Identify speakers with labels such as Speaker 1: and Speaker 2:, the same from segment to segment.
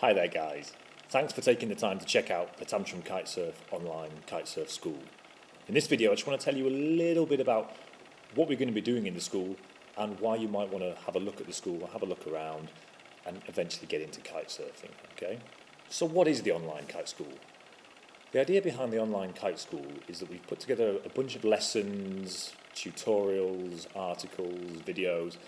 Speaker 1: Hi there guys, thanks for taking the time to check out the Tantrum Kitesurf online kitesurf school. In this video I just want to tell you a little bit about what we're going to be doing in the school and why you might want to have a look at the school, or have a look around and eventually get into kitesurfing. Okay? So what is the online kite school? The idea behind the online kite school is that we've put together a bunch of lessons, tutorials, articles, videos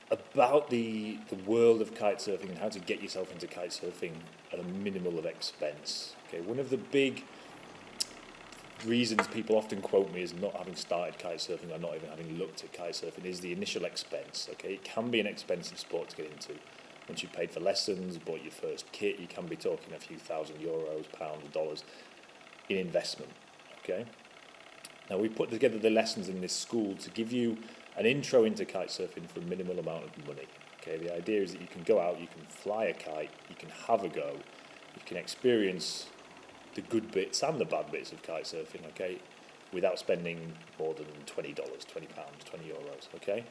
Speaker 1: about the world of kitesurfing and how to get yourself into kitesurfing at a minimal of expense. Okay, one of the big reasons people often quote me as not having started kitesurfing or not even having looked at kitesurfing is the initial expense. Okay, it can be an expensive sport to get into. Once you've paid for lessons, bought your first kit, you can be talking a few €1,000, pounds, dollars in investment. Okay. Now we put together the lessons in this school to give you an intro into kitesurfing for a minimal amount of money. Okay, the idea is that you can go out, you can fly a kite, you can have a go, you can experience the good bits and the bad bits of kitesurfing, okay, without spending more than $20, £20, €20, okay.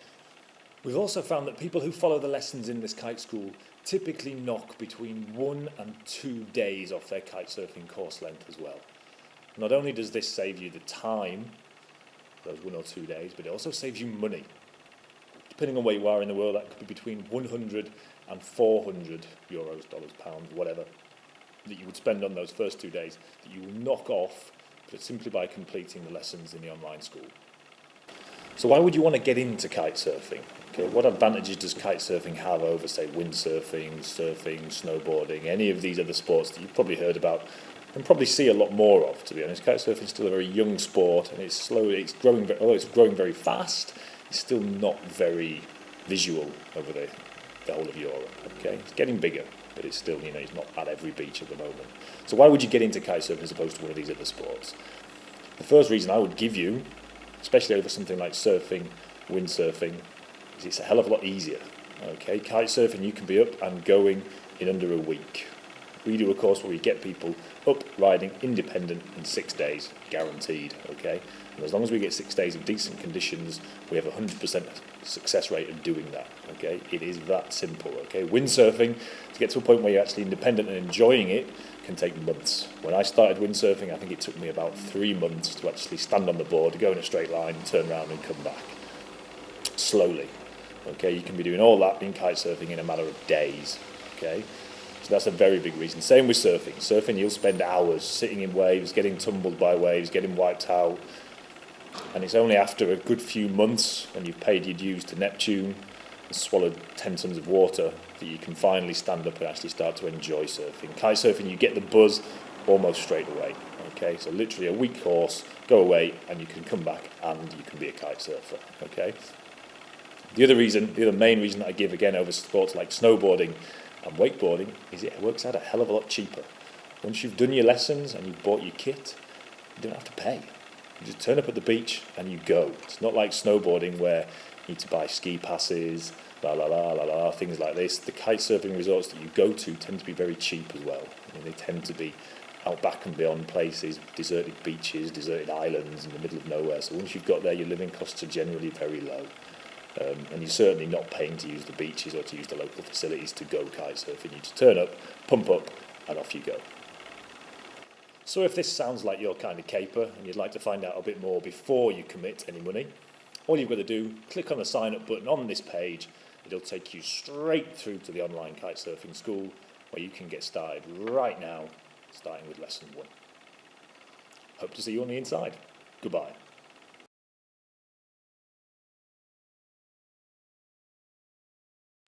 Speaker 1: We've also found that people who follow the lessons in this kite school typically knock between 1 and 2 days off their kitesurfing course length as well. Not only does this save you the time, those 1 or 2 days, but it also saves you money. Depending on where you are in the world, that could be between 100 and 400 euros, dollars, pounds, whatever, that you would spend on those first 2 days that you will knock off simply by completing the lessons in the online school. So why would you want to get into kitesurfing? Okay, what advantages does kitesurfing have over, say, windsurfing, surfing, snowboarding, any of these other sports that you've probably heard about and probably see a lot more of, to be honest? Kitesurfing is still a very young sport, and it's growing, although it's growing very fast, it's still not very visual over the whole of Europe. Okay, it's getting bigger, but it's still, it's not at every beach at the moment. So why would you get into kitesurfing as opposed to one of these other sports? The first reason I would give you, especially over something like surfing, windsurfing, is it's a hell of a lot easier. Okay, kitesurfing you can be up and going in under a week. We do a course where we get people up, riding, independent in 6 days, guaranteed, okay? And as long as we get 6 days of decent conditions, we have a 100% success rate of doing that, okay? It is that simple, okay? Windsurfing, to get to a point where you're actually independent and enjoying it, can take months. When I started windsurfing, I think it took me about 3 months to actually stand on the board, go in a straight line, turn around and come back. Slowly, okay? You can be doing all that in kitesurfing in a matter of days, okay? So that's a very big reason. Same with surfing. Surfing, you'll spend hours sitting in waves, getting tumbled by waves, getting wiped out. And it's only after a good few months, when you've paid your dues to Neptune and swallowed 10 tons of water, that you can finally stand up and actually start to enjoy surfing. Kitesurfing, you get the buzz almost straight away. Okay, so literally a week course, go away, and you can come back and you can be a kite surfer. Okay. The other main reason that I give again over sports like snowboarding and wakeboarding is it works out a hell of a lot cheaper. Once you've done your lessons and you've bought your kit, you don't have to pay. You just turn up at the beach and you go. It's not like snowboarding where you need to buy ski passes, things like this. The kite surfing resorts that you go to tend to be very cheap as well. They tend to be out back and beyond places, deserted beaches, deserted islands in the middle of nowhere. So once you've got there, your living costs are generally very low. And you're certainly not paying to use the beaches or to use the local facilities to go kite surfing. You just turn up, pump up, and off you go. So if this sounds like your kind of caper and you'd like to find out a bit more before you commit any money, all you've got to do, click on the sign up button on this page. It'll take you straight through to the online kite surfing school where you can get started right now, starting with lesson 1. Hope to see you on the inside. Goodbye.